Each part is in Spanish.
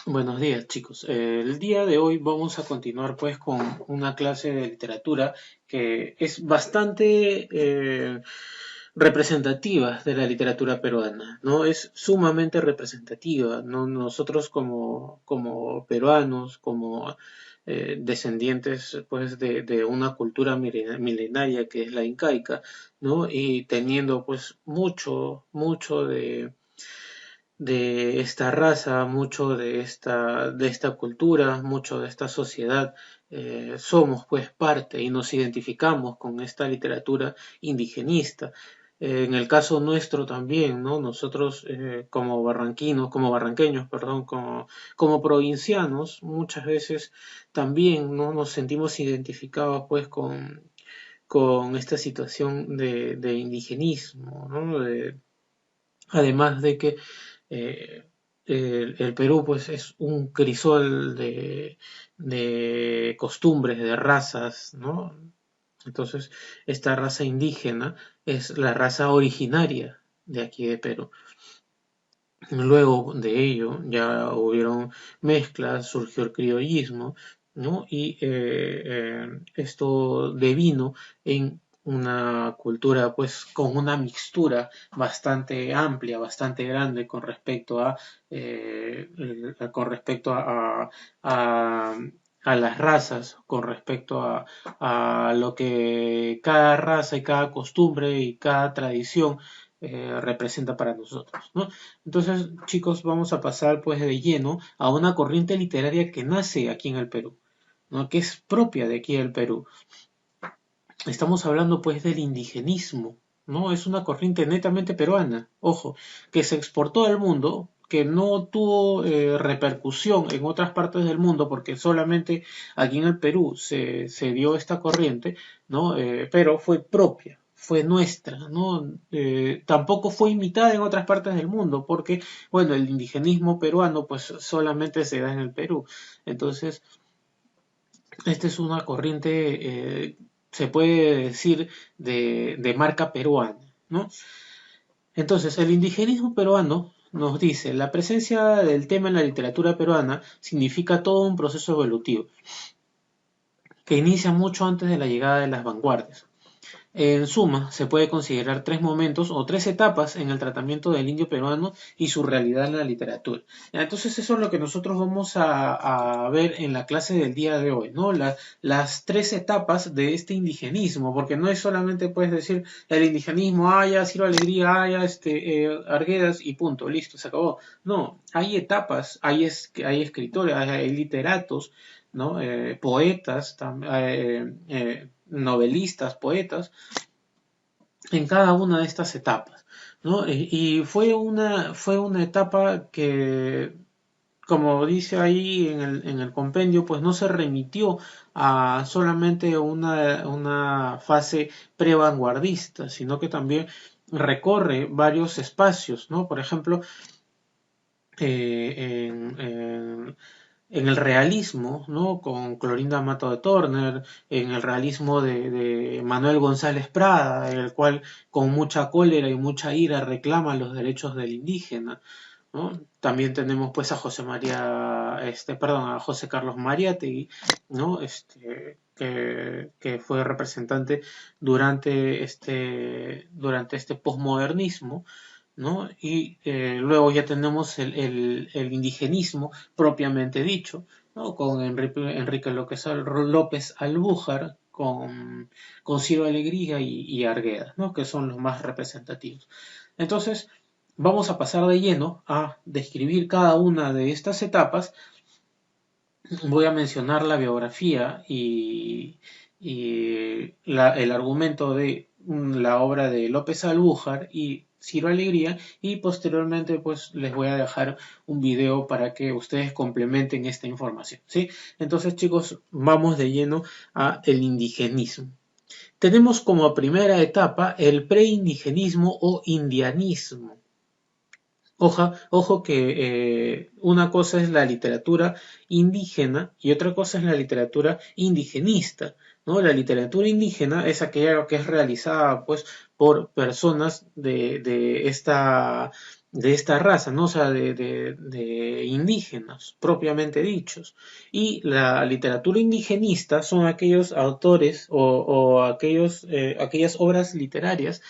Buenos días, chicos. El día de hoy vamos a continuar pues con una clase de literatura que es bastante representativa de la literatura peruana, ¿no? Es sumamente representativa, ¿no? Nosotros como peruanos, como descendientes pues de una cultura milenaria que es la incaica, ¿no? Y teniendo pues mucho de esta raza, mucho de esta cultura, mucho de esta sociedad, somos pues parte y nos identificamos con esta literatura indigenista. En el caso nuestro también, ¿no? Nosotros como barranquinos, como barranqueños, perdón, como provincianos, muchas veces también, ¿no? Nos sentimos identificados pues con esta situación de indigenismo, ¿no? Además de que el Perú pues es un crisol de costumbres, de razas, ¿no? Entonces, esta raza indígena es la raza originaria de aquí de Perú. Luego de ello ya hubieron mezclas, surgió el criollismo, ¿no? Y esto devino en una cultura pues con una mixtura bastante amplia, bastante grande con respecto a, a las razas, con respecto a lo que cada raza y cada costumbre y cada tradición representa para nosotros, ¿no? Entonces, chicos, vamos a pasar pues de lleno a una corriente literaria que nace aquí en el Perú, ¿no? Que es propia de aquí del Perú. Estamos hablando pues del indigenismo, ¿no? Es una corriente netamente peruana, ojo, que se exportó al mundo, que no tuvo repercusión en otras partes del mundo, porque solamente aquí en el Perú se dio esta corriente, ¿no? Pero fue propia, fue nuestra, ¿no? Tampoco fue imitada en otras partes del mundo, porque, bueno, el indigenismo peruano pues solamente se da en el Perú. Entonces, esta es una corriente, se puede decir, de marca peruana, ¿no? Entonces, el indigenismo peruano nos dice, la presencia del tema en la literatura peruana significa todo un proceso evolutivo, que inicia mucho antes de la llegada de las vanguardias. En suma, se puede considerar tres momentos o tres etapas en el tratamiento del indio peruano y su realidad en la literatura. Entonces, eso es lo que nosotros vamos a ver en la clase del día de hoy, ¿no? Las tres etapas de este indigenismo, porque no es solamente, puedes decir, el indigenismo, ya, Ciro Alegría, ya, Arguedas y punto, listo, se acabó. No, hay etapas, hay escritores, hay literatos, ¿no? Poetas, novelistas, poetas, en cada una de estas etapas, ¿no? Y fue una etapa que, como dice ahí en el compendio, pues no se remitió a solamente una fase pre-vanguardista, sino que también recorre varios espacios, ¿no? Por ejemplo, en el realismo, ¿no? Con Clorinda Mato de Turner, en el realismo de Manuel González Prada, en el cual con mucha cólera y mucha ira reclama los derechos del indígena, ¿no? También tenemos pues a a José Carlos Mariátegui, ¿no? Que fue representante durante este posmodernismo, ¿no? Y luego ya tenemos el indigenismo propiamente dicho, ¿no? Con Enrique López Albújar, con Ciro Alegría y Arguedas, ¿no? Que son los más representativos. Entonces, vamos a pasar de lleno a describir cada una de estas etapas. Voy a mencionar la biografía y el argumento de la obra de López Albújar y Ciro Alegría, y posteriormente pues les voy a dejar un video para que ustedes complementen esta información, ¿sí? Entonces, chicos, vamos de lleno a el indigenismo. Tenemos como primera etapa el preindigenismo o indianismo. Ojo que una cosa es la literatura indígena y otra cosa es la literatura indigenista, ¿no? La literatura indígena es aquella que es realizada pues por personas esta raza, ¿no? O sea, de indígenas, propiamente dichos. Y la literatura indigenista son aquellos autores o aquellas obras literarias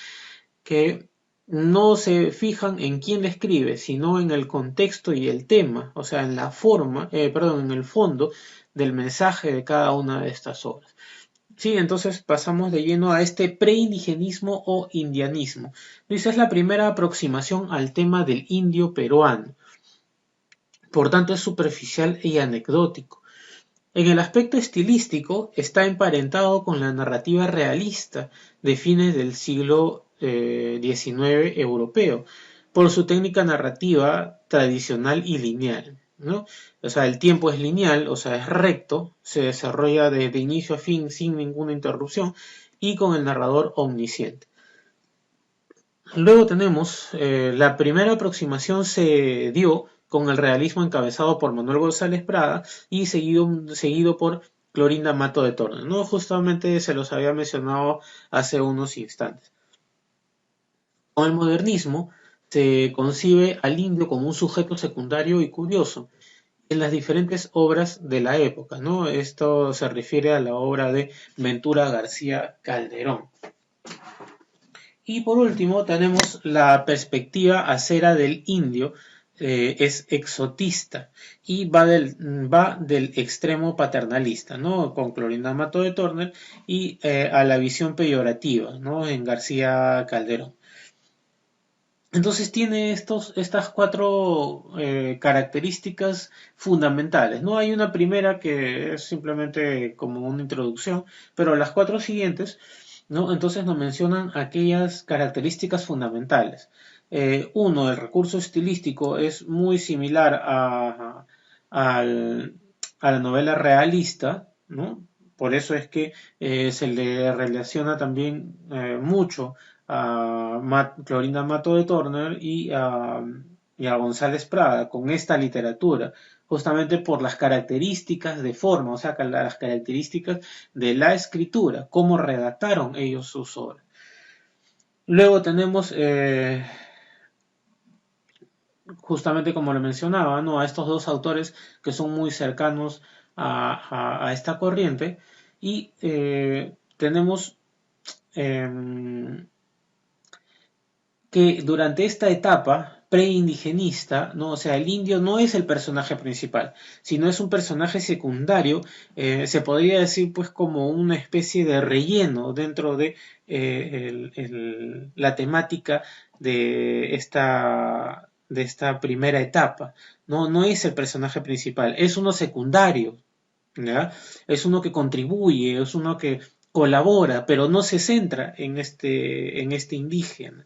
que no se fijan en quién le escribe, sino en el contexto y el tema, o sea, en la forma, perdón, en el fondo del mensaje de cada una de estas obras. Sí, entonces pasamos de lleno a este preindigenismo o indianismo. Esa es la primera aproximación al tema del indio peruano. Por tanto, es superficial y anecdótico. En el aspecto estilístico, está emparentado con la narrativa realista de fines del siglo XIX europeo, por su técnica narrativa tradicional y lineal, ¿no? O sea, el tiempo es lineal, o sea, es recto, se desarrolla de inicio a fin sin ninguna interrupción y con el narrador omnisciente. Luego tenemos la primera aproximación se dio con el realismo encabezado por Manuel González Prada y seguido por Clorinda Mato de Tornes, ¿no? Justamente se los había mencionado hace unos instantes. Con el modernismo se concibe al indio como un sujeto secundario y curioso en las diferentes obras de la época, ¿no? Esto se refiere a la obra de Ventura García Calderón. Y por último tenemos la perspectiva acera del indio, es exotista y va del extremo paternalista, ¿no? Con Clorinda Mato de Turner y a la visión peyorativa, ¿no? En García Calderón. Entonces tiene estas cuatro características fundamentales. No hay una primera que es simplemente como una introducción, pero las cuatro siguientes, ¿no? Entonces nos mencionan aquellas características fundamentales. Uno, el recurso estilístico es muy similar a la novela realista, ¿no? Por eso es que se le relaciona también mucho a Clorinda Mato de Turner y a González Prada con esta literatura, justamente por las características de forma, o sea, las características de la escritura, cómo redactaron ellos sus obras. Luego tenemos, justamente como lo mencionaba, ¿no? A estos dos autores que son muy cercanos a esta corriente y tenemos que durante esta etapa preindigenista, ¿no? O sea, el indio no es el personaje principal, sino es un personaje secundario, se podría decir pues como una especie de relleno dentro de la temática de esta primera etapa. No, no es el personaje principal, es uno secundario, ¿ya? Es uno que contribuye, es uno que colabora, pero no se centra en este indígena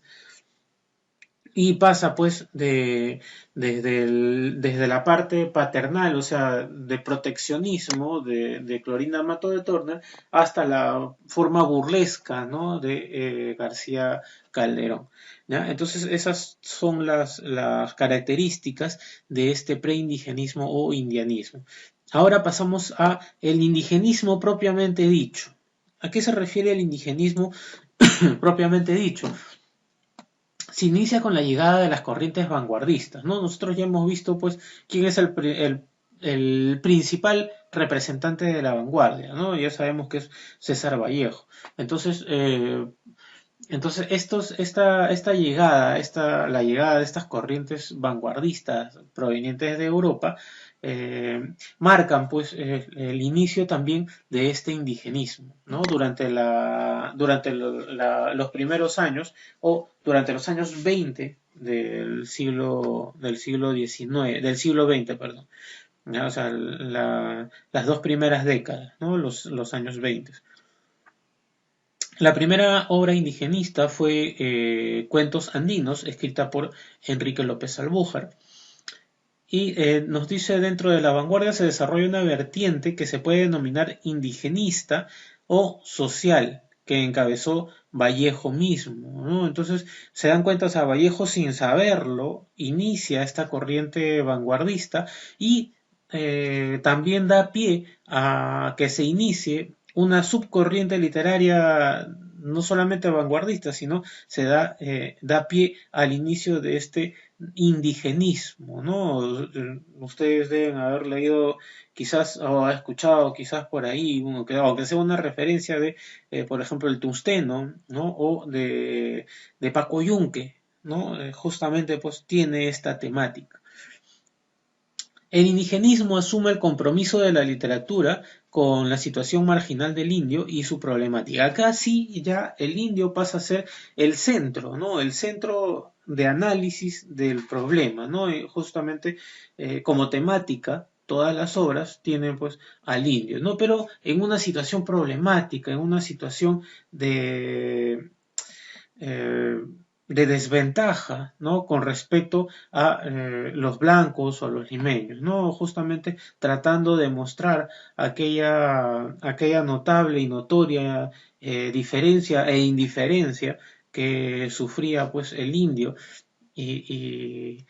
y pasa pues desde la parte paternal, o sea, de proteccionismo de Clorinda Mato de Turner hasta la forma burlesca, ¿no? de García Calderón. ¿Ya? Entonces esas son las características de este preindigenismo o indianismo. Ahora pasamos a el indigenismo propiamente dicho. ¿A qué se refiere el indigenismo propiamente dicho? Se inicia con la llegada de las corrientes vanguardistas, ¿no? Nosotros ya hemos visto, pues, quién es el principal representante de la vanguardia, ¿no? Ya sabemos que es César Vallejo. Entonces, esta llegada, la llegada de estas corrientes vanguardistas provenientes de Europa, marcan pues el inicio también de este indigenismo, ¿no? Durante los primeros años o durante los años 20 del siglo XIX, del siglo XX, perdón. ¿Ya? O sea, las dos primeras décadas, ¿no? Los años 20. La primera obra indigenista fue Cuentos Andinos, escrita por Enrique López Albújar. Y nos dice dentro de la vanguardia se desarrolla una vertiente que se puede denominar indigenista o social, que encabezó Vallejo mismo, ¿no? Entonces se dan cuenta, o sea, Vallejo sin saberlo inicia esta corriente vanguardista y también da pie a que se inicie una subcorriente literaria no solamente vanguardista, sino da pie al inicio de este indigenismo, ¿no? Ustedes deben haber leído quizás o escuchado quizás por ahí, aunque sea una referencia de, por ejemplo, el tungsteno, ¿no? O de Paco Yunque, ¿no? Justamente pues tiene esta temática. El indigenismo asume el compromiso de la literatura con la situación marginal del indio y su problemática. Acá sí ya el indio pasa a ser el centro, ¿no? El centro de análisis del problema, ¿no? Justamente como temática, todas las obras tienen pues al indio, ¿no? Pero en una situación problemática, en una situación eh, de desventaja, ¿no? Con respecto a los blancos o a los limeños, ¿no? Justamente tratando de mostrar aquella notable y notoria diferencia e indiferencia que sufría pues el indio y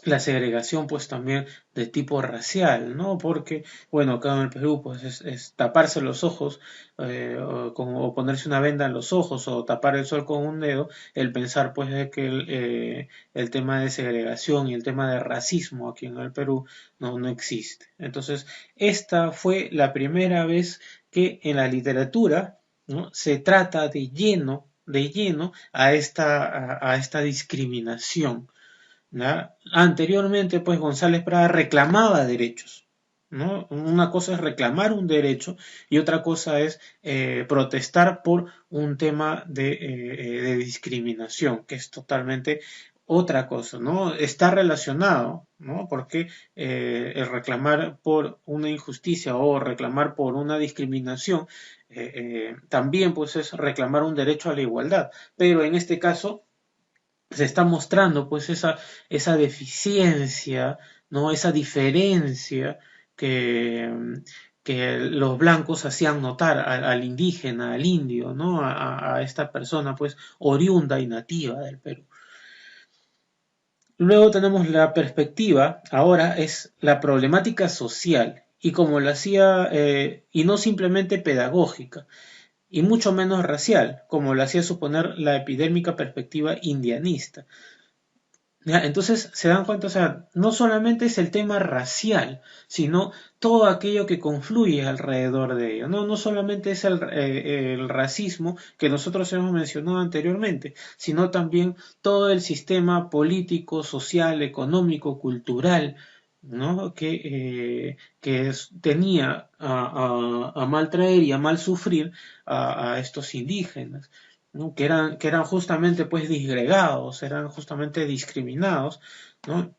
la segregación pues también de tipo racial, ¿no? Porque, bueno, acá en el Perú pues es taparse los ojos o ponerse una venda en los ojos o tapar el sol con un dedo, el pensar pues de que el tema de segregación y el tema de racismo aquí en el Perú no existe. Entonces, esta fue la primera vez que en la literatura, ¿no? Se trata de lleno a esta discriminación. ¿Ya? Anteriormente, pues González Prada reclamaba derechos, ¿no? Una cosa es reclamar un derecho y otra cosa es protestar por un tema de discriminación, que es totalmente otra cosa, ¿no? Está relacionado, ¿no? Porque el reclamar por una injusticia o reclamar por una discriminación también pues es reclamar un derecho a la igualdad, pero en este caso se está mostrando pues esa deficiencia, ¿no? Esa diferencia que, que los blancos hacían notar al indígena, al indio, ¿no? A esta persona pues oriunda y nativa del Perú. Luego tenemos la perspectiva, ahora es la problemática social y como lo hacía, y no simplemente pedagógica, y mucho menos racial, como lo hacía suponer la epidémica perspectiva indianista. ¿Ya? Entonces se dan cuenta, o sea, no solamente es el tema racial, sino todo aquello que confluye alrededor de ello. No solamente es el racismo que nosotros hemos mencionado anteriormente, sino también todo el sistema político, social, económico, cultural, ¿no? Que tenía a mal traer y a mal sufrir a estos indígenas. ¿No? Que eran justamente pues disgregados, eran justamente discriminados, ¿no?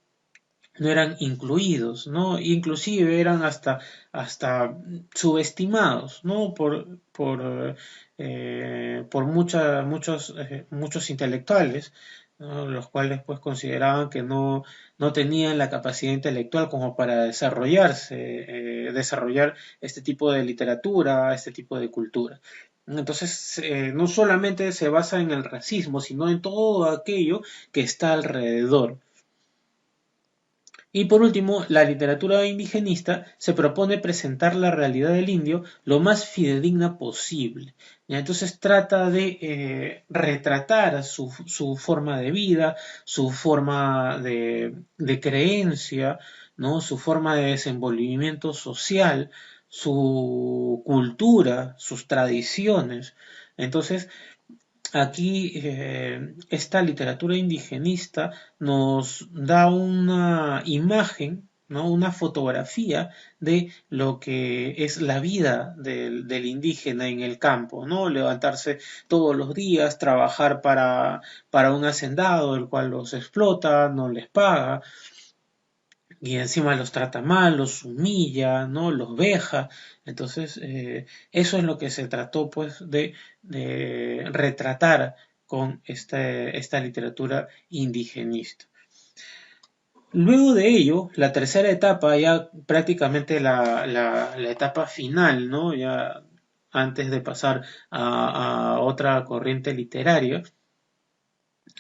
No eran incluidos, ¿no? Inclusive eran hasta subestimados, ¿no? Por muchos intelectuales, ¿no? Los cuales pues consideraban que no tenían la capacidad intelectual como para desarrollar este tipo de literatura, este tipo de cultura. Entonces, no solamente se basa en el racismo, sino en todo aquello que está alrededor. Y por último, la literatura indigenista se propone presentar la realidad del indio lo más fidedigna posible. ¿Ya? Entonces trata de retratar su forma de vida, su forma de creencia, ¿no? Su forma de desenvolvimiento social, su cultura, sus tradiciones. Entonces, aquí esta literatura indigenista nos da una imagen, ¿no? Una fotografía de lo que es la vida del indígena en el campo, ¿no? Levantarse todos los días, trabajar para un hacendado, el cual los explota, no les paga, y encima los trata mal, los humilla, ¿no? Los veja. Entonces, eso es lo que se trató, pues, de retratar con esta literatura indigenista. Luego de ello, la tercera etapa, ya prácticamente la etapa final, ¿no? Ya antes de pasar a otra corriente literaria,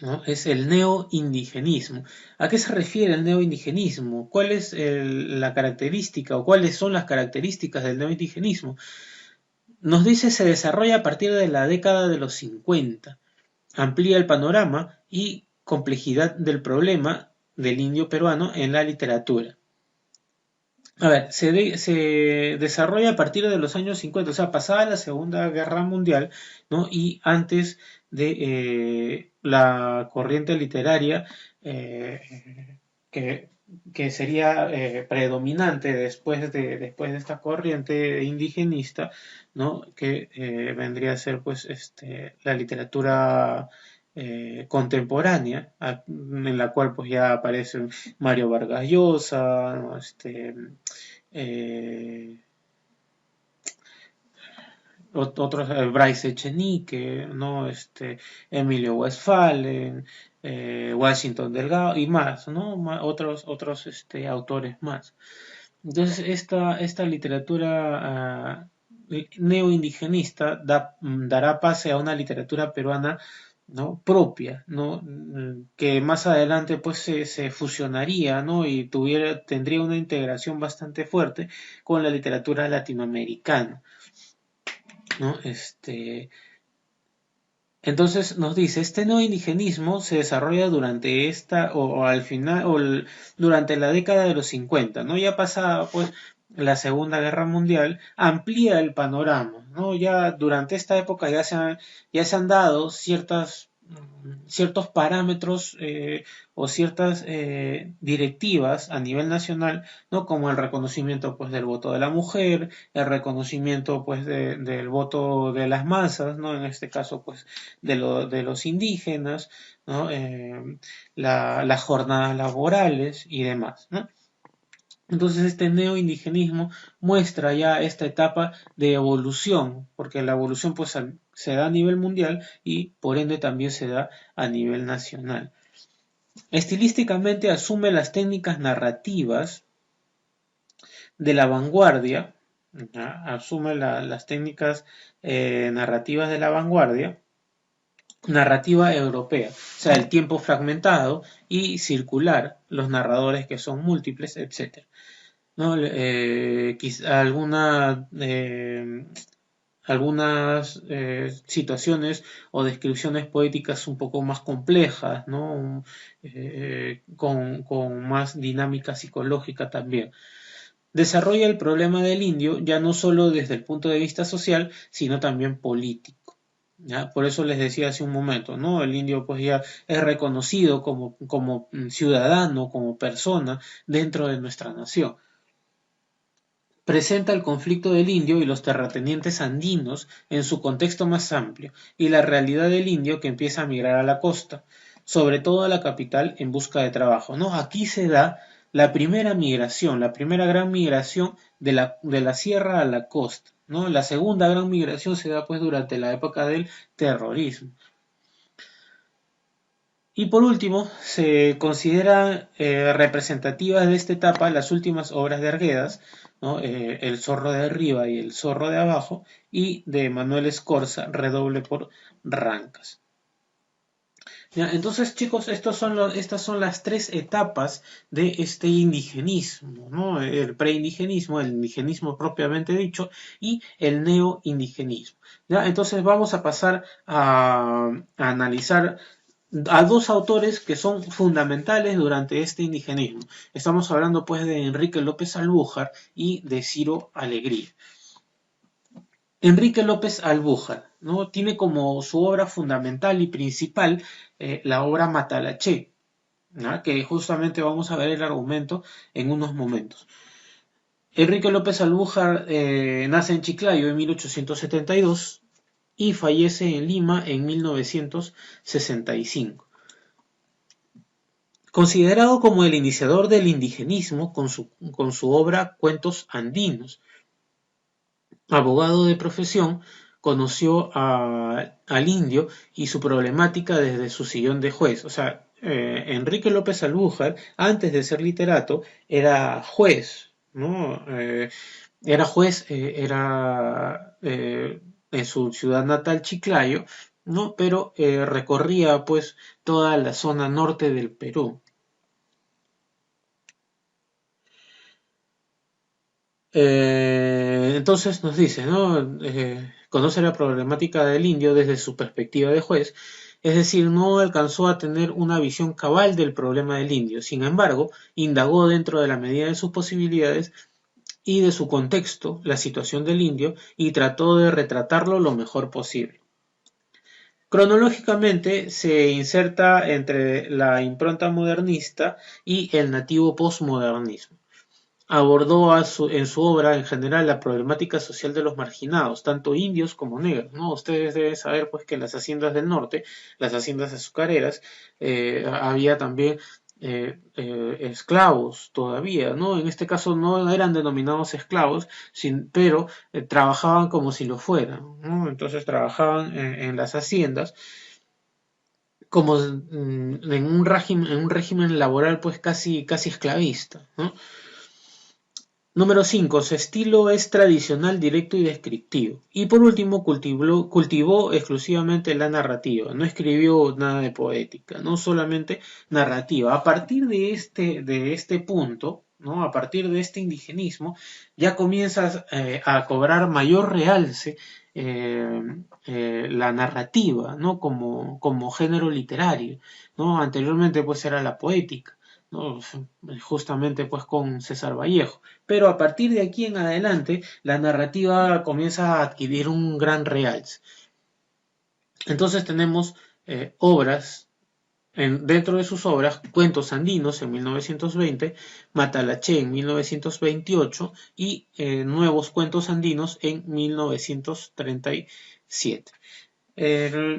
¿no? Es el neoindigenismo. ¿A qué se refiere el neoindigenismo? ¿Cuál es la característica o cuáles son las características del neoindigenismo? Nos dice se desarrolla a partir de la década de los 50. amplía el panorama y complejidad del problema del indio peruano en la literatura. A ver, se desarrolla a partir de los años 50, o sea, pasada la Segunda Guerra Mundial, ¿no? Y antes de la corriente literaria que, que sería predominante después de esta corriente indigenista, ¿no? Que vendría a ser, pues, la literatura contemporánea, en la cual, pues, ya aparecen Mario Vargas Llosa, ¿no? Eh, otros, Bryce Echenique, ¿no? Emilio Westphalen, Washington Delgado y más, ¿no? Otros autores más. Entonces, esta literatura neoindigenista dará pase a una literatura peruana, ¿no? Propia, ¿no? Que más adelante pues se fusionaría, ¿no? Y tendría una integración bastante fuerte con la literatura latinoamericana, ¿no? Entonces nos dice, este neoindigenismo se desarrolla durante o al final, durante la década de los 50, ¿no? Ya pasada, pues, la Segunda Guerra Mundial, amplía el panorama, ¿no? Ya durante esta época ya se han dado ciertos parámetros o ciertas directivas a nivel nacional, ¿no? Como el reconocimiento, pues, del voto de la mujer, el reconocimiento, pues, del voto de las masas, ¿no? En este caso, pues, de los indígenas, ¿no? Las jornadas laborales y demás, ¿no? Entonces este neoindigenismo muestra ya esta etapa de evolución, porque la evolución pues se da a nivel mundial y por ende también se da a nivel nacional. Estilísticamente asume las técnicas narrativas de la vanguardia, asume las técnicas narrativas de la vanguardia, narrativa europea, o sea, el tiempo fragmentado y circular, los narradores que son múltiples, etc. ¿No? Algunas situaciones o descripciones poéticas un poco más complejas, ¿no? Con más dinámica psicológica también. Desarrolla el problema del indio ya no solo desde el punto de vista social, sino también político. ¿Ya? Por eso les decía hace un momento, ¿no? El indio pues ya es reconocido como ciudadano, como persona dentro de nuestra nación. Presenta el conflicto del indio y los terratenientes andinos en su contexto más amplio y la realidad del indio que empieza a migrar a la costa, sobre todo a la capital en busca de trabajo, ¿no? Aquí se da la primera migración, la primera gran migración de la sierra a la costa, ¿no? La segunda gran migración se da pues durante la época del terrorismo. Y por último, se considera representativas de esta etapa las últimas obras de Arguedas, ¿no? El zorro de arriba y el zorro de abajo, y de Manuel Escorza, Redoble por Rancas. ¿Ya? Entonces, chicos, estas son las tres etapas de este indigenismo, ¿no? El preindigenismo, el indigenismo propiamente dicho, y el neoindigenismo. ¿Ya? Entonces vamos a pasar a analizar a dos autores que son fundamentales durante este indigenismo. Estamos hablando pues de Enrique López Albújar y de Ciro Alegría. Enrique López Albújar, ¿no? Tiene como su obra fundamental y principal la obra Matalaché, ¿no? Que justamente vamos a ver el argumento en unos momentos. Enrique López Albújar nace en Chiclayo en 1872 y fallece en Lima en 1965. Considerado como el iniciador del indigenismo con su obra Cuentos Andinos. Abogado de profesión, conoció al indio y su problemática desde su sillón de juez. O sea, Enrique López Albújar, antes de ser literato, era juez, ¿no? Era juez, en su ciudad natal, Chiclayo, ¿no? Pero recorría pues toda la zona norte del Perú. Entonces nos dice, ¿no? Conoce la problemática del indio desde su perspectiva de juez Es decir, no alcanzó a tener una visión cabal del problema del indio. Sin embargo, indagó dentro de la medida de sus posibilidades y de su contexto la situación del indio y trató de retratarlo lo mejor posible. Cronológicamente se inserta entre la impronta modernista y el nativo postmodernismo. Abordó en su obra en general la problemática social de los marginados, tanto indios como negros, ¿no? Ustedes deben saber pues que en las haciendas del norte, las haciendas azucareras, había también esclavos todavía, ¿no? En este caso no eran denominados esclavos, pero trabajaban como si lo fueran, ¿no? Entonces trabajaban en las haciendas como en un régimen laboral pues casi esclavista, ¿no? Número 5. Su estilo es tradicional, directo y descriptivo. Y por último, cultivó exclusivamente la narrativa. No escribió nada de poética, no solamente narrativa. A partir de este punto, ¿no? A partir de este indigenismo, ya comienza a cobrar mayor realce la narrativa, ¿no? Como género literario, ¿no? Anteriormente pues era la poética, ¿no? Justamente pues con César Vallejo. Pero a partir de aquí en adelante, la narrativa comienza a adquirir un gran realce. Entonces tenemos obras, dentro de sus obras, Cuentos Andinos en 1920, Matalaché en 1928 y Nuevos Cuentos Andinos en 1937.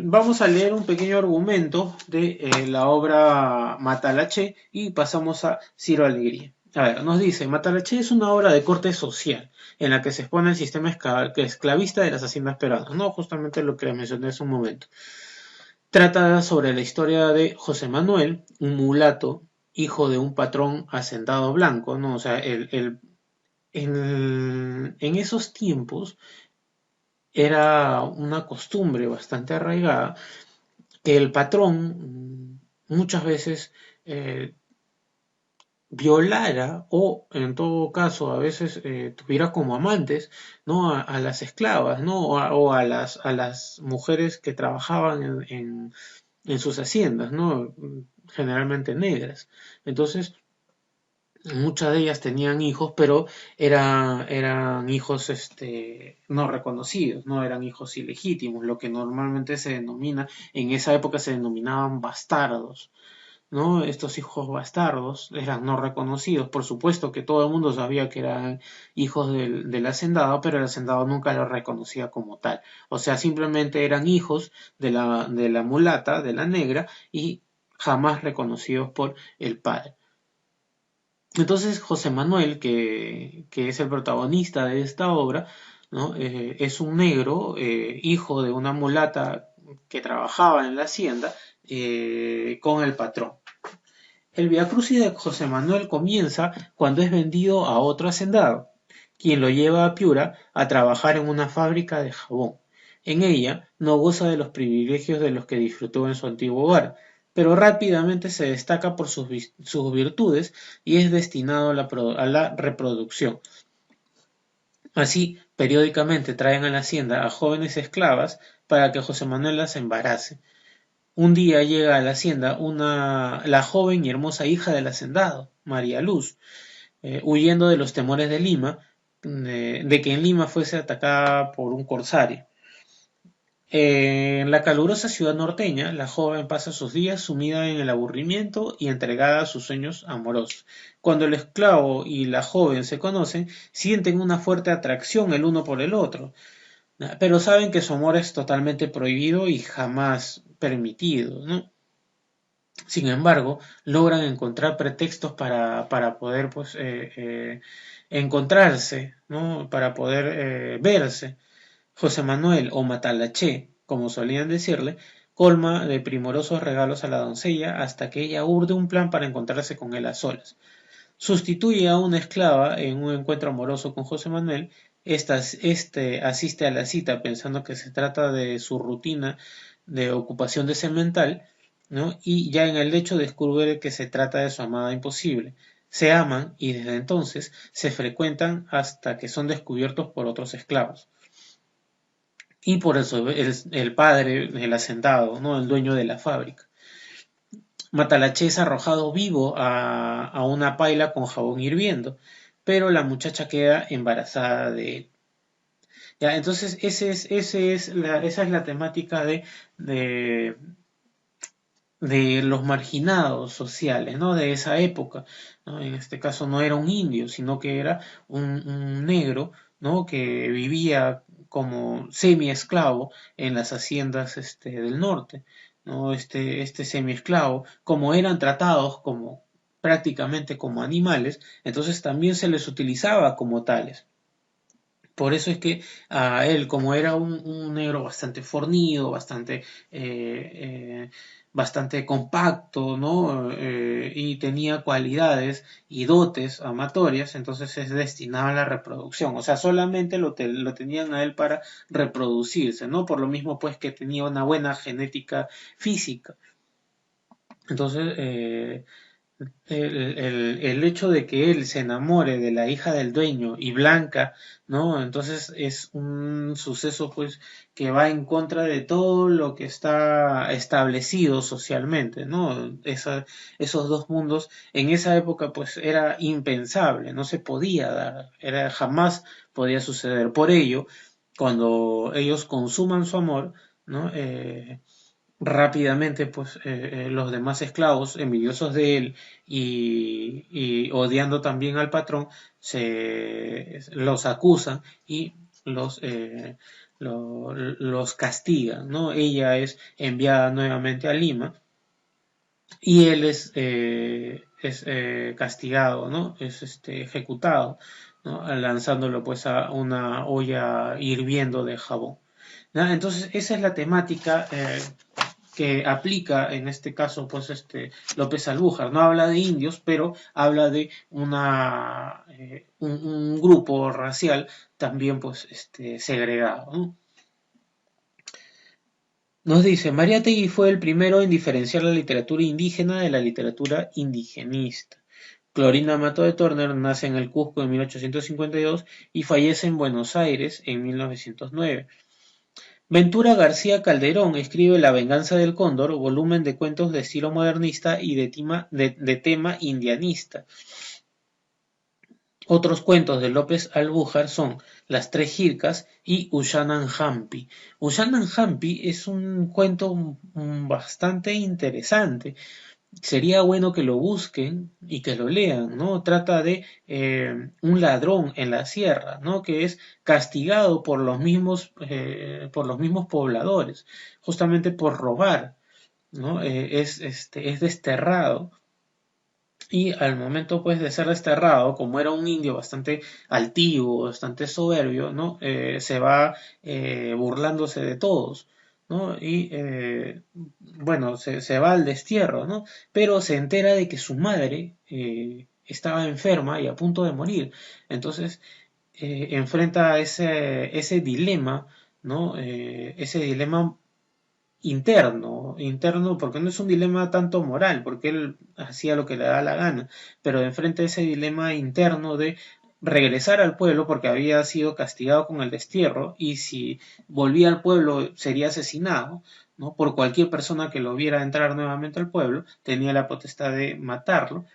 Vamos a leer un pequeño argumento de la obra Matalaché y pasamos a Ciro Alegría. A ver, nos dice, Matalaché es una obra de corte social, en la que se expone el sistema esclavista de las haciendas peruanas, ¿no? Justamente lo que mencioné hace un momento. Trata sobre la historia de José Manuel, un mulato, hijo de un patrón hacendado blanco, ¿no? O sea, en esos tiempos era una costumbre bastante arraigada que el patrón muchas veces eh, violara o en todo caso a veces tuviera como amantes, ¿no? A las esclavas, ¿no? A las mujeres que trabajaban en sus haciendas, ¿no? Generalmente negras. Entonces, muchas de ellas tenían hijos, pero eran hijos no reconocidos, no eran hijos ilegítimos, lo que normalmente se denomina, en esa época se denominaban bastardos, ¿no? Estos hijos bastardos eran no reconocidos. Por supuesto que todo el mundo sabía que eran hijos del hacendado, pero el hacendado nunca los reconocía como tal. O sea, simplemente eran hijos de la mulata, de la negra, y jamás reconocidos por el padre. Entonces José Manuel, que es el protagonista de esta obra, ¿no? Es un negro, hijo de una mulata que trabajaba en la hacienda con el patrón. El viacrucis de José Manuel comienza cuando es vendido a otro hacendado, quien lo lleva a Piura a trabajar en una fábrica de jabón. En ella no goza de los privilegios de los que disfrutó en su antiguo hogar, pero rápidamente se destaca por sus virtudes y es destinado a la reproducción. Así, periódicamente traen a la hacienda a jóvenes esclavas para que José Manuel las embarace. Un día llega a la hacienda la joven y hermosa hija del hacendado, María Luz, huyendo de los temores de Lima, de que en Lima fuese atacada por un corsario. En la calurosa ciudad norteña, la joven pasa sus días sumida en el aburrimiento y entregada a sus sueños amorosos. Cuando el esclavo y la joven se conocen, sienten una fuerte atracción el uno por el otro, pero saben que su amor es totalmente prohibido y jamás permitido, ¿no? Sin embargo, logran encontrar pretextos para poder pues, encontrarse, ¿no? Para poder verse. José Manuel o Matalaché, como solían decirle, colma de primorosos regalos a la doncella hasta que ella urde un plan para encontrarse con él a solas. Sustituye a una esclava en un encuentro amoroso con José Manuel. Este asiste a la cita pensando que se trata de su rutina de ocupación de semental, ¿no? Y ya en el lecho descubre que se trata de su amada imposible. Se aman y desde entonces se frecuentan hasta que son descubiertos por otros esclavos. y por eso el padre, el hacendado, ¿no? El dueño de la fábrica. Matalaché es arrojado vivo a una paila con jabón hirviendo, pero la muchacha queda embarazada de él. Ya, entonces esa es la temática de, de los marginados sociales, ¿no? De esa época, ¿no? En este caso no era un indio, sino que era un negro, ¿no? Que vivía como semi-esclavo en las haciendas del norte, ¿no? Este semi-esclavo, como eran tratados como prácticamente como animales, entonces también se les utilizaba como tales. Por eso es que a él, como era un negro bastante fornido, bastante compacto, ¿no? Y tenía cualidades y dotes amatorias, entonces es destinado a la reproducción. O sea, solamente lo tenían a él para reproducirse, ¿no? Por lo mismo, pues, que tenía una buena genética física. Entonces, el hecho de que él se enamore de la hija del dueño y Blanca, ¿no? Entonces es un suceso pues que va en contra de todo lo que está establecido socialmente, ¿no? Esos dos mundos en esa época pues era impensable, no se podía dar, era jamás podía suceder. Por ello, cuando ellos consuman su amor, ¿no? Rápidamente pues los demás esclavos envidiosos de él y odiando también al patrón los acusan y los castigan, ¿no? Ella es enviada nuevamente a Lima y él es castigado, ¿no? Es ejecutado, ¿no? Lanzándolo pues a una olla hirviendo de jabón. ¿No? Entonces esa es la temática que aplica en este caso pues López Albújar. No habla de indios, pero habla de un grupo racial también pues segregado, ¿no? Nos dice, Mariátegui fue el primero en diferenciar la literatura indígena de la literatura indigenista. Clorinda Mato de Turner nace en el Cusco en 1852 y fallece en Buenos Aires en 1909. Ventura García Calderón escribe La venganza del cóndor, volumen de cuentos de estilo modernista y de tema indianista. Otros cuentos de López Albújar son Las tres jircas y Ushanan Hampi. Ushanan Hampi es un cuento bastante interesante. Sería bueno que lo busquen y que lo lean, ¿no? Trata de un ladrón en la sierra, ¿no? Que es castigado por los mismos pobladores, justamente por robar, ¿no? Es desterrado y al momento pues de ser desterrado, como era un indio bastante altivo, bastante soberbio, ¿no? Se va burlándose de todos, ¿no? Y bueno, se va al destierro, ¿no? Pero se entera de que su madre estaba enferma y a punto de morir. Entonces enfrenta ese dilema, ¿no? Ese dilema interno, porque no es un dilema tanto moral, porque él hacía lo que le da la gana, pero enfrente a ese dilema interno de regresar al pueblo porque había sido castigado con el destierro y si volvía al pueblo sería asesinado, ¿no? Por cualquier persona que lo viera entrar nuevamente al pueblo, tenía la potestad de matarlo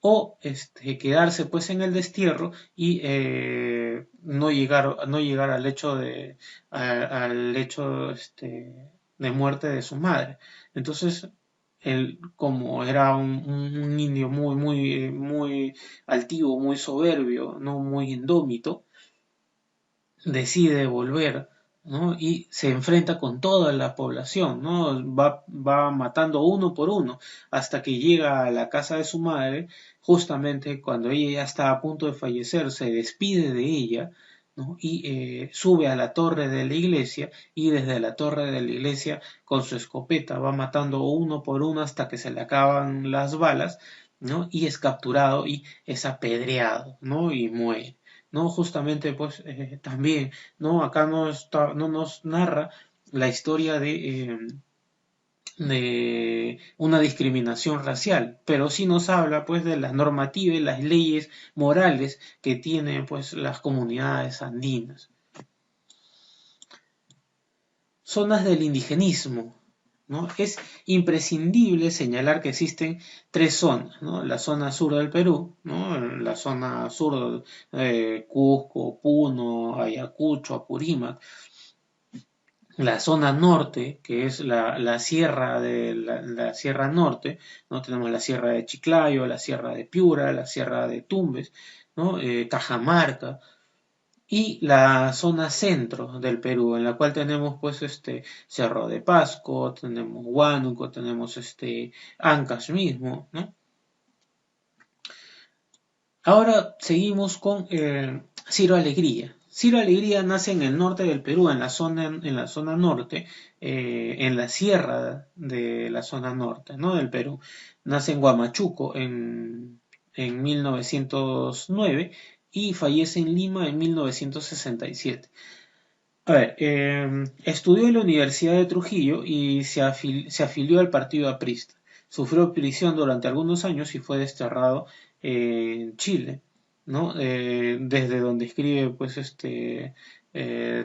o quedarse pues en el destierro y no llegar al hecho de muerte de su madre. Entonces, él, como era un indio muy altivo, muy soberbio, no muy indómito, decide volver, ¿no? Y se enfrenta con toda la población, ¿no? Va matando uno por uno hasta que llega a la casa de su madre, justamente cuando ella ya está a punto de fallecer, se despide de ella, ¿no? Y sube a la torre de la iglesia y desde la torre de la iglesia con su escopeta va matando uno por uno hasta que se le acaban las balas, ¿no? Y es capturado y es apedreado, ¿no? Y muere. ¿No? Justamente, pues, también, ¿no? Acá no nos narra la historia de una discriminación racial, pero sí nos habla, pues, de las normativas y las leyes morales que tienen, pues, las comunidades andinas. zonas del indigenismo, ¿no? Es imprescindible señalar que existen tres zonas, ¿no? La zona sur del Perú, ¿no? La zona sur de Cusco, Puno, Ayacucho, Apurímac. La zona norte, que es la sierra de la sierra norte, ¿no? Tenemos la sierra de Chiclayo, la sierra de Piura, la sierra de Tumbes, ¿no? Cajamarca, y la zona centro del Perú, en la cual tenemos pues Cerro de Pasco, tenemos Huánuco, tenemos Ancash mismo, ¿no? Ahora seguimos con Ciro Alegría. Ciro Alegría nace en el norte del Perú, en la zona norte, en la sierra de la zona norte, ¿no? Del Perú. Nace en Huamachuco en 1909 y fallece en Lima en 1967. A ver, estudió en la Universidad de Trujillo y se afilió al partido aprista. Sufrió prisión durante algunos años y fue desterrado en Chile, ¿no? Desde donde escribe, pues,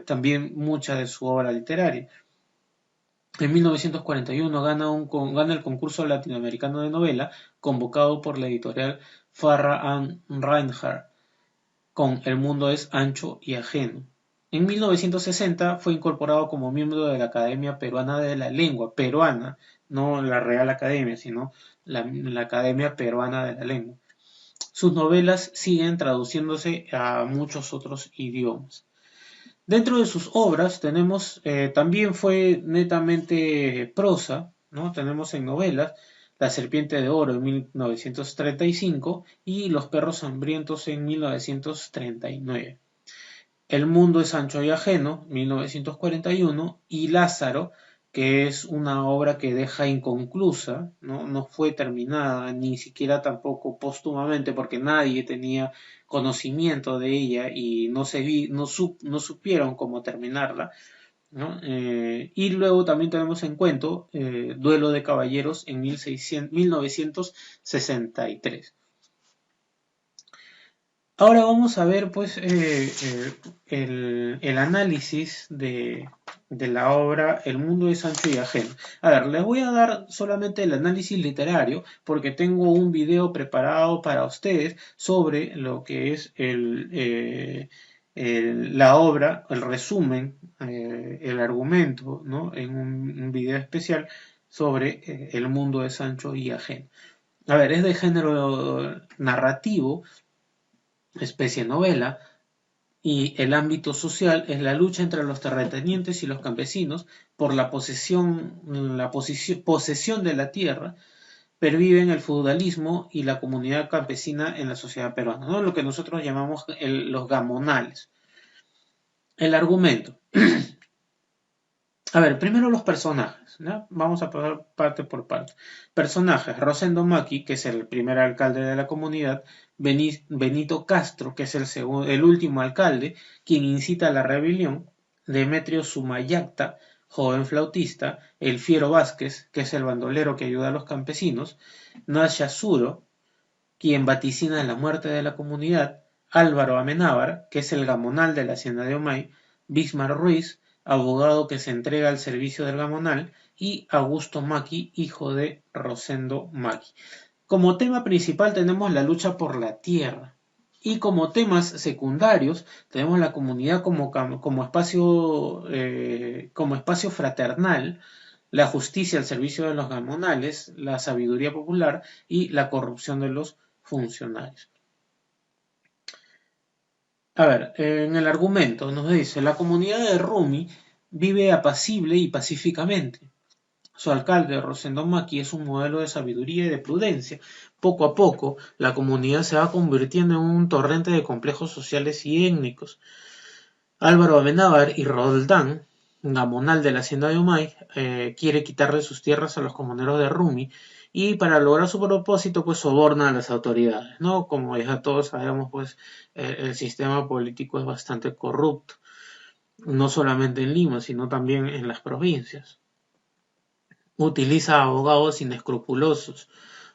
también mucha de su obra literaria. En 1941 gana el concurso latinoamericano de novela convocado por la editorial Farra and Reinhardt con El mundo es ancho y ajeno. En 1960 fue incorporado como miembro de la Academia Peruana de la Lengua, peruana, no la Real Academia, sino la Academia Peruana de la Lengua. Sus novelas siguen traduciéndose a muchos otros idiomas. Dentro de sus obras tenemos, también fue netamente prosa, ¿no? Tenemos en novelas La serpiente de oro en 1935 y Los perros hambrientos en 1939. El mundo es ancho y ajeno, 1941, y Lázaro, que es una obra que deja inconclusa, no fue terminada, ni siquiera tampoco póstumamente, porque nadie tenía conocimiento de ella y no supieron cómo terminarla, ¿no? Y luego también tenemos en cuento Duelo de Caballeros en 1963. Ahora vamos a ver pues el análisis de la obra El mundo es ancho y ajeno. A ver, les voy a dar solamente el análisis literario porque tengo un video preparado para ustedes sobre lo que es la obra, el resumen, el argumento, ¿no? En un video especial sobre El mundo es ancho y ajeno. A ver, es de género narrativo, especie novela, y el ámbito social es la lucha entre los terratenientes y los campesinos por posesión de la tierra, perviven el feudalismo y la comunidad campesina en la sociedad peruana, ¿no? Lo que nosotros llamamos los gamonales. El argumento. A ver, primero los personajes, ¿no? Vamos a pasar parte por parte. Personajes, Rosendo Maki, que es el primer alcalde de la comunidad, Benito Castro, que es el último alcalde, quien incita a la rebelión, Demetrio Sumayacta, joven flautista, El Fiero Vázquez, que es el bandolero que ayuda a los campesinos, Nasha Suro, quien vaticina la muerte de la comunidad, Álvaro Amenábar, que es el gamonal de la hacienda de Omay, Bismar Ruiz, abogado que se entrega al servicio del gamonal, y Augusto Maki, hijo de Rosendo Maki. Como tema principal tenemos la lucha por la tierra. Y como temas secundarios tenemos la comunidad como espacio fraternal, la justicia al servicio de los gamonales, la sabiduría popular y la corrupción de los funcionarios. A ver, en el argumento nos dice, la comunidad de Rumi vive apacible y pacíficamente. Su alcalde, Rosendo Maki, es un modelo de sabiduría y de prudencia. Poco a poco, la comunidad se va convirtiendo en un torrente de complejos sociales y étnicos. Álvaro Amenábar y Roldán, gamonal de la hacienda de Omay, quiere quitarle sus tierras a los comuneros de Rumi y para lograr su propósito pues soborna a las autoridades, ¿no? Como ya todos sabemos pues el sistema político es bastante corrupto, no solamente en Lima sino también en las provincias. Utiliza abogados inescrupulosos.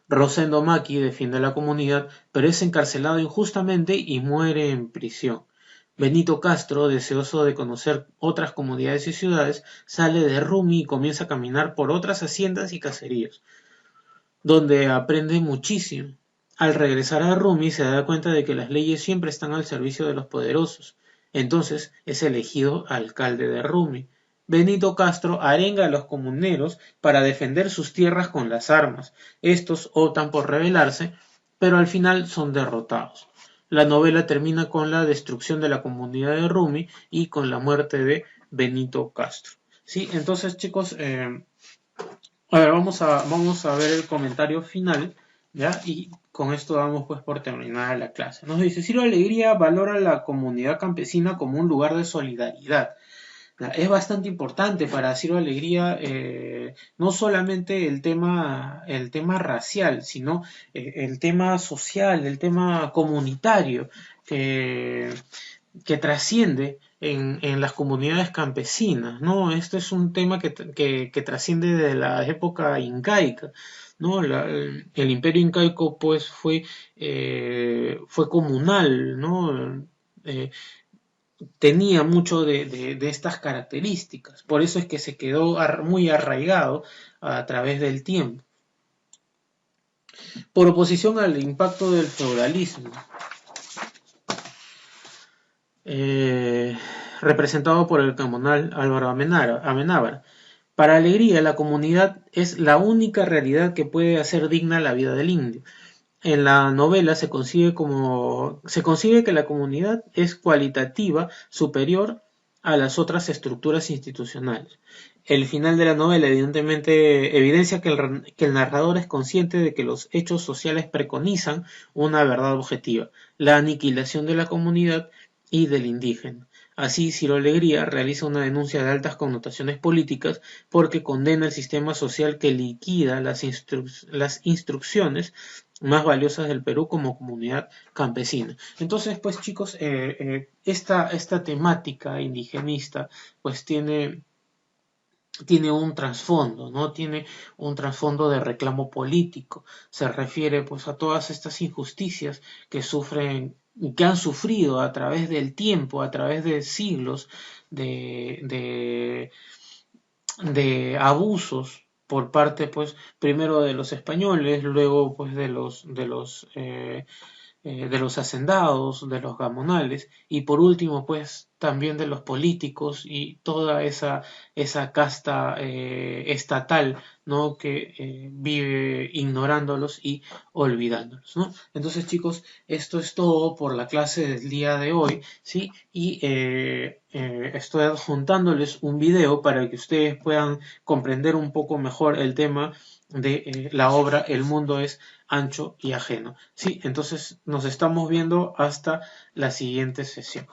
Rosendo Maki defiende a la comunidad, pero es encarcelado injustamente y muere en prisión. Benito Castro, deseoso de conocer otras comunidades y ciudades, sale de Rumi y comienza a caminar por otras haciendas y caseríos, donde aprende muchísimo. Al regresar a Rumi se da cuenta de que las leyes siempre están al servicio de los poderosos. Entonces es elegido alcalde de Rumi. Benito Castro arenga a los comuneros para defender sus tierras con las armas. Estos optan por rebelarse, pero al final son derrotados. La novela termina con la destrucción de la comunidad de Rumi y con la muerte de Benito Castro. Sí, entonces chicos, a ver, vamos a ver el comentario final, ¿ya? Y con esto damos pues por terminada la clase. Nos dice, Ciro Alegría valora la comunidad campesina como un lugar de solidaridad. ¿Ya? Es bastante importante para Ciro Alegría no solamente el tema racial, sino el tema social, el tema comunitario, que que trasciende en las comunidades campesinas, ¿no? Este es un tema que trasciende de la época incaica, ¿no? El imperio incaico, pues, fue comunal, ¿no? Eh, tenía mucho de estas características, por eso es que se quedó muy arraigado a través del tiempo. Por oposición al impacto del feudalismo, representado por el comunal Álvaro Amenábar. Para Alegría, la comunidad es la única realidad que puede hacer digna la vida del indio. En la novela se consigue que la comunidad es cualitativa superior a las otras estructuras institucionales. El final de la novela evidentemente evidencia que el narrador es consciente de que los hechos sociales preconizan una verdad objetiva, la aniquilación de la comunidad y del indígena. Así, Ciro Alegría realiza una denuncia de altas connotaciones políticas porque condena el sistema social que liquida las instrucciones más valiosas del Perú como comunidad campesina. Entonces, pues chicos, esta temática indigenista pues tiene un trasfondo, ¿no? Tiene un trasfondo de reclamo político. Se refiere pues a todas estas injusticias que sufren y que han sufrido a través del tiempo, a través de siglos de, de, de abusos por parte pues primero de los españoles, luego pues de los hacendados, de los gamonales y por último pues también de los políticos y toda esa casta estatal, ¿no? que vive ignorándolos y olvidándolos, ¿no? Entonces chicos, esto es todo por la clase del día de hoy, ¿sí? Y estoy adjuntándoles un video para que ustedes puedan comprender un poco mejor el tema de la obra El mundo es ancho y ajeno. Sí, entonces nos estamos viendo hasta la siguiente sesión.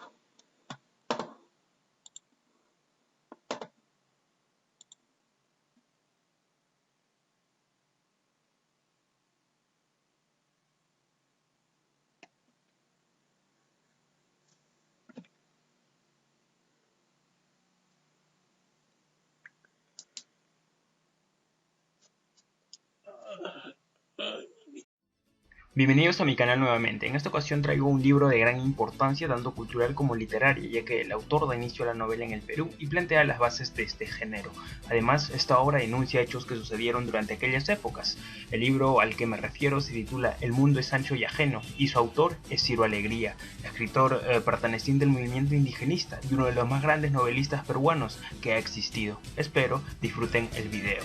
Bienvenidos a mi canal nuevamente. En esta ocasión traigo un libro de gran importancia tanto cultural como literaria, ya que el autor da inicio a la novela en el Perú y plantea las bases de este género. Además, esta obra denuncia hechos que sucedieron durante aquellas épocas. El libro al que me refiero se titula El mundo es ancho y ajeno, y su autor es Ciro Alegría, escritor perteneciente al movimiento indigenista y uno de los más grandes novelistas peruanos que ha existido. Espero disfruten el video.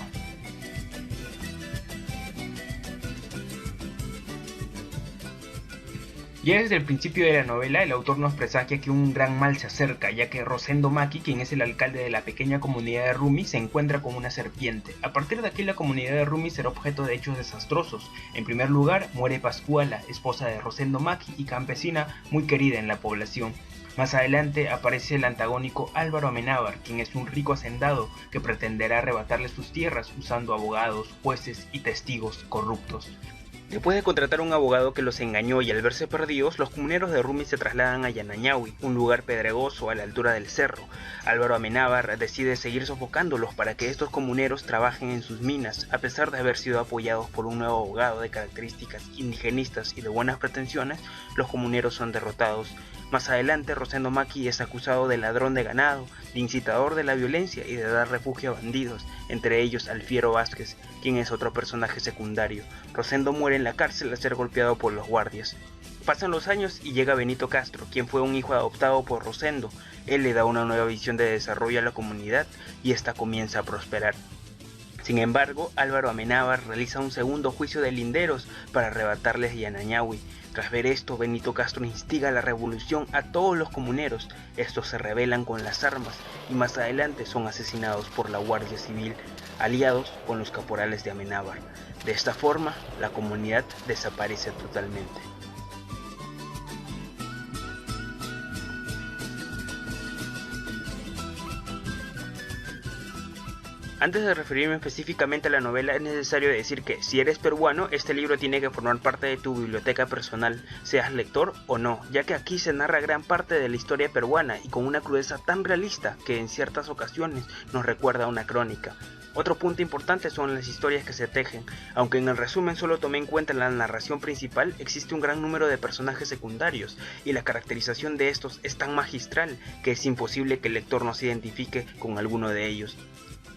Ya desde el principio de la novela, el autor nos presagia que un gran mal se acerca, ya que Rosendo Maki, quien es el alcalde de la pequeña comunidad de Rumi, se encuentra con una serpiente. A partir de aquí, la comunidad de Rumi será objeto de hechos desastrosos. En primer lugar, muere Pascuala, esposa de Rosendo Maki y campesina muy querida en la población. Más adelante aparece el antagónico Álvaro Amenábar, quien es un rico hacendado que pretenderá arrebatarle sus tierras usando abogados, jueces y testigos corruptos. Después de contratar a un abogado que los engañó y al verse perdidos, los comuneros de Rumi se trasladan a Yanañahui, un lugar pedregoso a la altura del cerro. Álvaro Amenábar decide seguir sofocándolos para que estos comuneros trabajen en sus minas, a pesar de haber sido apoyados por un nuevo abogado de características indigenistas y de buenas pretensiones. Los comuneros son derrotados. Más adelante, Rosendo Maki es acusado de ladrón de ganado, de incitador de la violencia y de dar refugio a bandidos, entre ellos Alfiero Vázquez, quien es otro personaje secundario. Rosendo muere en la cárcel al ser golpeado por los guardias. Pasan los años y llega Benito Castro, quien fue un hijo adoptado por Rosendo. Él le da una nueva visión de desarrollo a la comunidad y esta comienza a prosperar. Sin embargo, Álvaro Amenábar realiza un segundo juicio de linderos para arrebatarles Yanañahui. Tras ver esto, Benito Castro instiga la revolución a todos los comuneros. Estos se rebelan con las armas y más adelante son asesinados por la Guardia Civil, aliados con los caporales de Amenábar. De esta forma, la comunidad desaparece totalmente. Antes de referirme específicamente a la novela, es necesario decir que, si eres peruano, este libro tiene que formar parte de tu biblioteca personal, seas lector o no, ya que aquí se narra gran parte de la historia peruana y con una crudeza tan realista que en ciertas ocasiones nos recuerda a una crónica. Otro punto importante son las historias que se tejen. Aunque en el resumen solo tomé en cuenta la narración principal, existe un gran número de personajes secundarios y la caracterización de estos es tan magistral que es imposible que el lector no se identifique con alguno de ellos.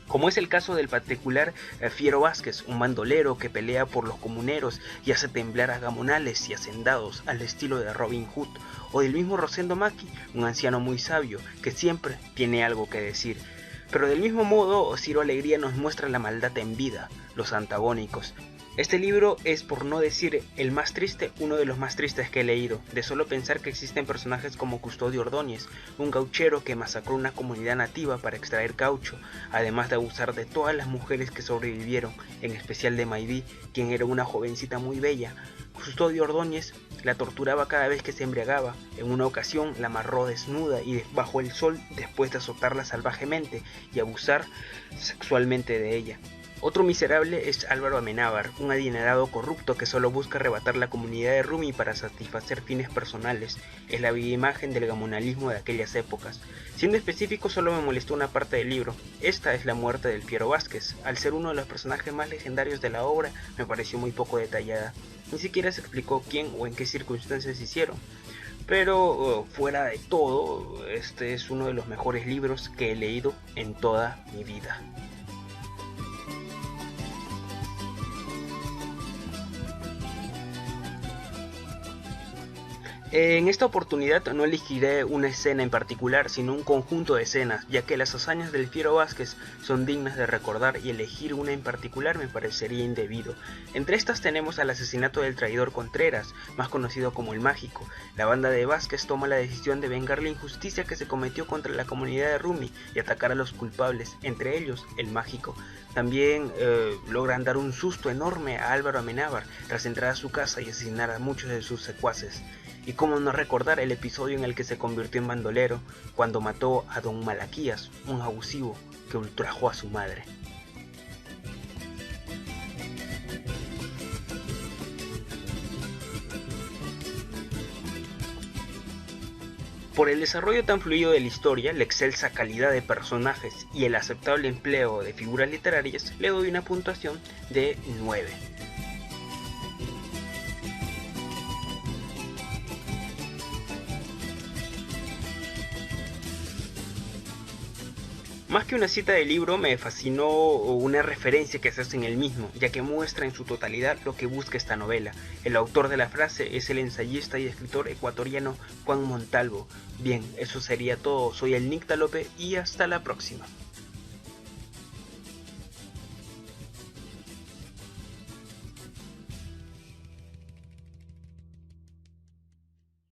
Como es el caso del particular Fiero Vázquez, un bandolero que pelea por los comuneros y hace temblar a gamonales y hacendados al estilo de Robin Hood, o del mismo Rosendo Maki, un anciano muy sabio que siempre tiene algo que decir. Pero del mismo modo, Ciro Alegría nos muestra la maldad en vida, los antagónicos. Este libro es, por no decir el más triste, uno de los más tristes que he leído, de solo pensar que existen personajes como Custodio Ordóñez, un gauchero que masacró una comunidad nativa para extraer caucho, además de abusar de todas las mujeres que sobrevivieron, en especial de Maibí, quien era una jovencita muy bella. Custodio Ordóñez la torturaba cada vez que se embriagaba. En una ocasión la amarró desnuda y bajo el sol después de azotarla salvajemente y abusar sexualmente de ella. Otro miserable es Álvaro Amenábar, un adinerado corrupto que solo busca arrebatar la comunidad de Rumi para satisfacer fines personales. Es la viva imagen del gamonalismo de aquellas épocas. Siendo específico, solo me molestó una parte del libro. Esta es la muerte del Fiero Vázquez. Al ser uno de los personajes más legendarios de la obra, me pareció muy poco detallada. Ni siquiera se explicó quién o en qué circunstancias se hicieron. Pero fuera de todo, este es uno de los mejores libros que he leído en toda mi vida. En esta oportunidad no elegiré una escena en particular, sino un conjunto de escenas, ya que las hazañas del Fiero Vázquez son dignas de recordar y elegir una en particular me parecería indebido. Entre estas tenemos al asesinato del traidor Contreras, más conocido como el Mágico. La banda de Vázquez toma la decisión de vengar la injusticia que se cometió contra la comunidad de Rumi y atacar a los culpables, entre ellos el Mágico. También logran dar un susto enorme a Álvaro Amenábar tras entrar a su casa y asesinar a muchos de sus secuaces. Y cómo no recordar el episodio en el que se convirtió en bandolero, cuando mató a don Malaquías, un abusivo que ultrajó a su madre. Por el desarrollo tan fluido de la historia, la excelsa calidad de personajes y el aceptable empleo de figuras literarias, le doy una puntuación de 9. Más que una cita de libro, me fascinó una referencia que se hace en el mismo, ya que muestra en su totalidad lo que busca esta novela. El autor de la frase es el ensayista y escritor ecuatoriano Juan Montalvo. Bien, eso sería todo. Soy el Nictalope y hasta la próxima.